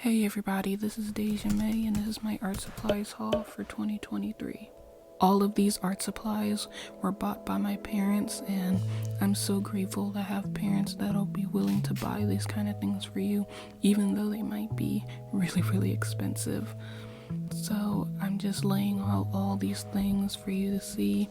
Hey everybody, this is Deja May and this is my art supplies haul for 2023. All of these art supplies were bought by my parents, and I'm so grateful to have parents that'll be willing to buy these kind of things for you, even though they might be really expensive. So I'm just laying out all these things for you to see.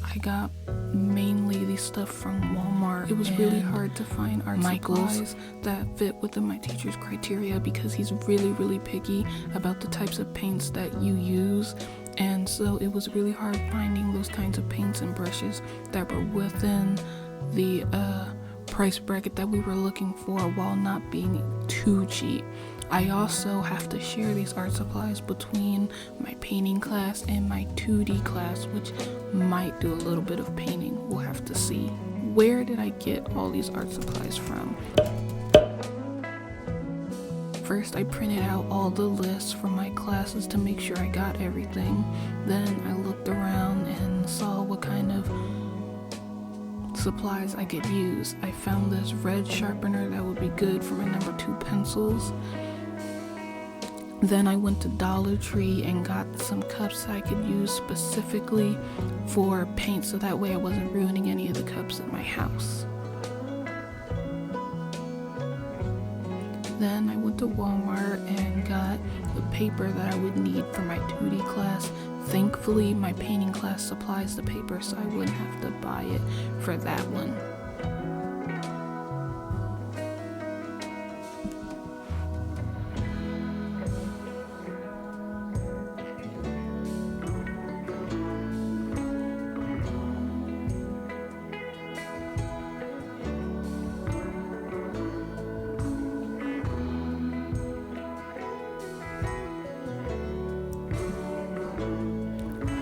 I got mainly these stuff from Walmart. It was really hard to find art supplies that fit within my teacher's criteria because he's really picky about the types of paints that you use. And so it was really hard finding those kinds of paints and brushes that were within the price bracket that we were looking for while not being too cheap. I also have to share these art supplies between my painting class and my 2D class, which might do a little bit of painting. We'll have to see. Where did I get all these art supplies from? First, I printed out all the lists from my classes to make sure I got everything. Then I looked around and saw what kind of supplies I could use. I found this red sharpener that would be good for my number 2 pencils. Then I went to Dollar Tree and got some cups that I could use specifically for paint, so that way I wasn't ruining any of the cups in my house. Then I went to Walmart and got the paper that I would need for my 2D class. Thankfully, my painting class supplies the paper, so I wouldn't have to buy it for that one.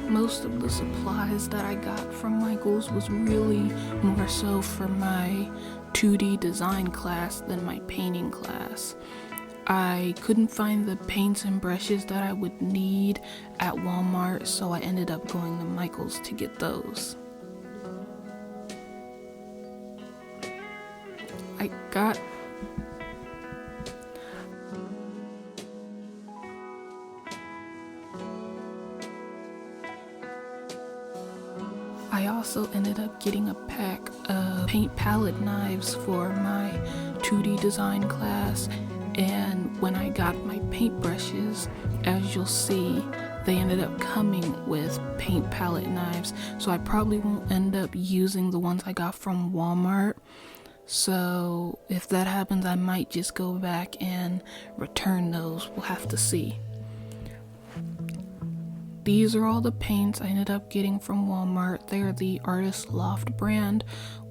Most of the supplies that I got from Michael's was really more so for my 2D design class than my painting class. I couldn't find the paints and brushes that I would need at Walmart, so I ended up going to Michael's to get those. I also ended up getting a pack of paint palette knives for my 2D design class, and when I got my paint brushes, as you'll see, they ended up coming with paint palette knives, so I probably won't end up using the ones I got from Walmart. So if that happens, I might just go back and return those. We'll have to see. These are all the paints I ended up getting from Walmart. They're the Artist Loft brand,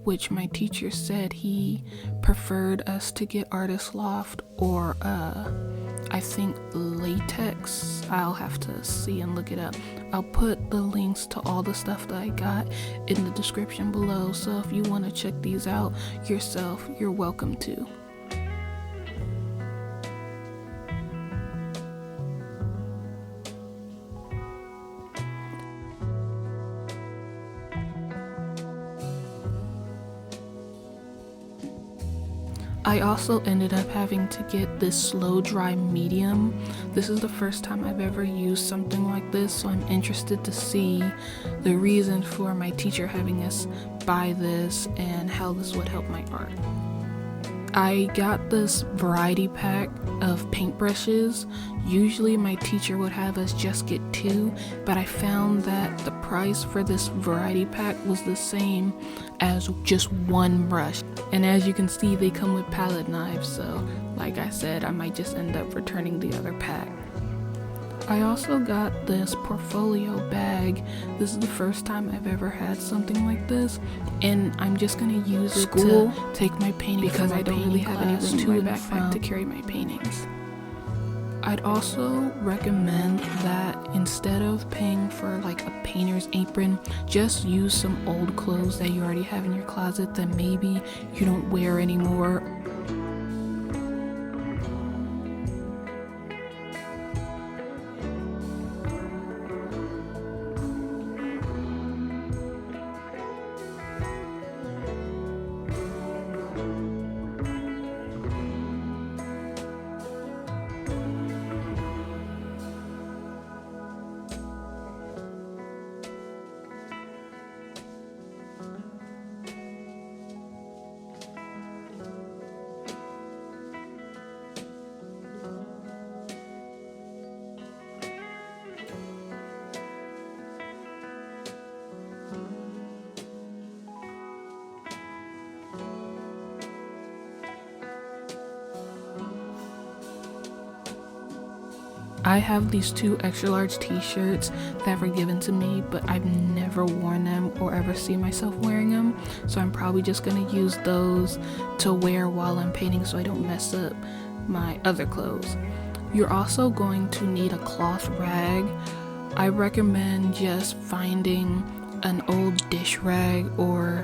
which my teacher said he preferred us to get Artist Loft or I think latex. I'll have to see and look it up. I'll put the links to all the stuff that I got in the description below, so if you want to check these out yourself, you're welcome to. I also ended up having to get this slow dry medium. This is the first time I've ever used something like this, so I'm interested to see the reason for my teacher having us buy this and how this would help my art. I got this variety pack of paintbrushes. Usually my teacher would have us just get 2, but I found that the price for this variety pack was the same as just 1 brush. And as you can see, they come with palette knives, so like I said, I might just end up returning the other pack. I also got this portfolio bag. This is the first time I've ever had something like this, and I'm just gonna use it to take my painting because I don't really have any room in my backpack to carry my paintings. I'd also recommend that instead of paying for like a painter's apron, just use some old clothes that you already have in your closet that maybe you don't wear anymore. I have these 2 extra large t-shirts that were given to me, but I've never worn them or ever seen myself wearing them, so I'm probably just gonna use those to wear while I'm painting so I don't mess up my other clothes. You're also going to need a cloth rag. I recommend just finding an old dish rag or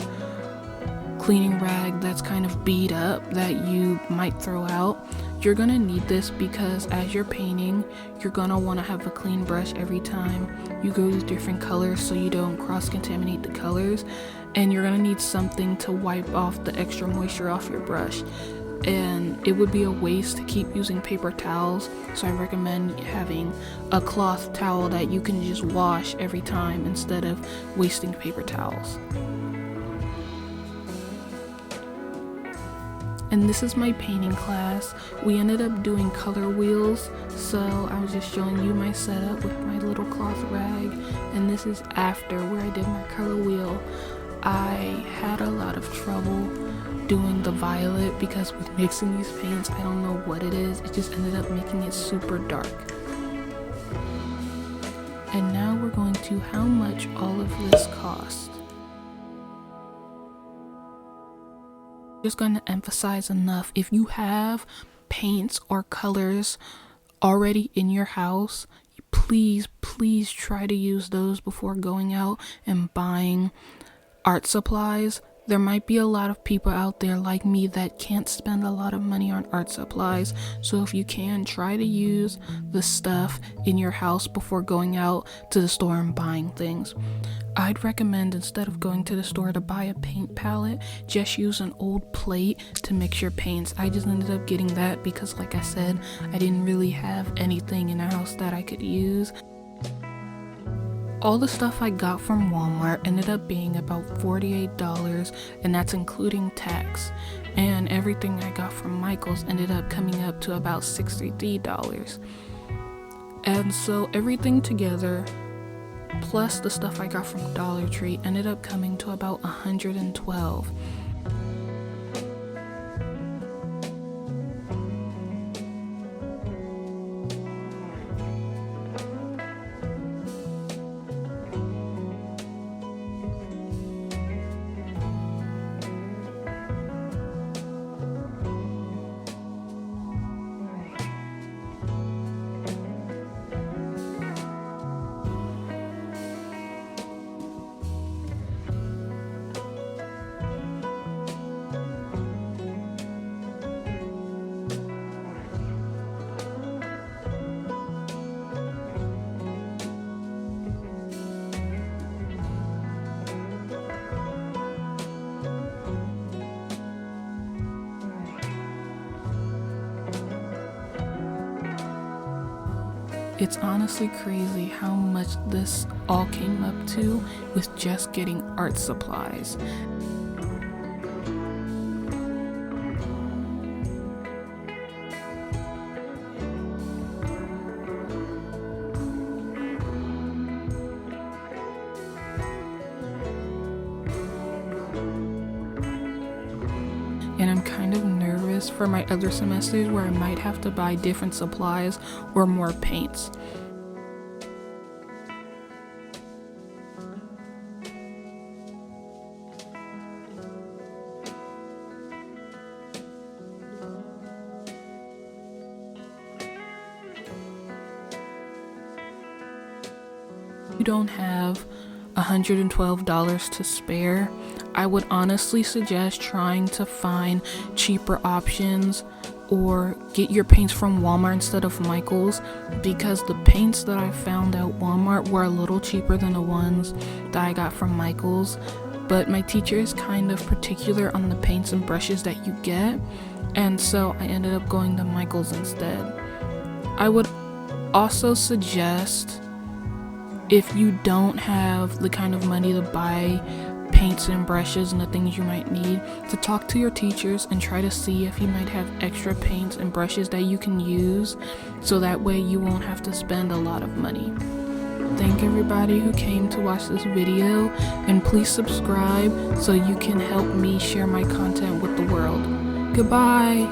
cleaning rag that's kind of beat up that you might throw out. You're gonna need this because as you're painting, you're gonna want to have a clean brush every time you go with different colors so you don't cross-contaminate the colors, and you're gonna need something to wipe off the extra moisture off your brush. And it would be a waste to keep using paper towels, so I recommend having a cloth towel that you can just wash every time instead of wasting paper towels. And this is my painting class. We ended up doing color wheels, so I was just showing you my setup with my little cloth rag, and this is after where I did my color wheel. I had a lot of trouble doing the violet because with mixing these paints, I don't know what it is, it just ended up making it super dark. And now we're going to how much all of this cost. Just going to emphasize enough, if you have paints or colors already in your house, please try to use those before going out and buying art supplies. There might be a lot of people out there like me that can't spend a lot of money on art supplies, so if you can, try to use the stuff in your house before going out to the store and buying things. I'd recommend, instead of going to the store to buy a paint palette, just use an old plate to mix your paints. I just ended up getting that because, like I said, I didn't really have anything in the house that I could use. All the stuff I got from Walmart ended up being about $48, and that's including tax. And everything I got from Michael's ended up coming up to about $63. And so everything together, plus the stuff I got from Dollar Tree, ended up coming to about $112. It's honestly crazy how much this all came up to with just getting art supplies. And I'm kind of nervous for my other semesters where I might have to buy different supplies or more paints. You don't have $112 to spare, I would honestly suggest trying to find cheaper options or get your paints from Walmart instead of Michael's, because the paints that I found at Walmart were a little cheaper than the ones that I got from Michael's. But my teacher is kind of particular on the paints and brushes that you get, and so I ended up going to Michael's instead. I would also suggest, if you don't have the kind of money to buy paints and brushes and the things you might need, to talk to your teachers and try to see if you might have extra paints and brushes that you can use, so that way you won't have to spend a lot of money. Thank everybody who came to watch this video, and please subscribe so you can help me share my content with the world. Goodbye!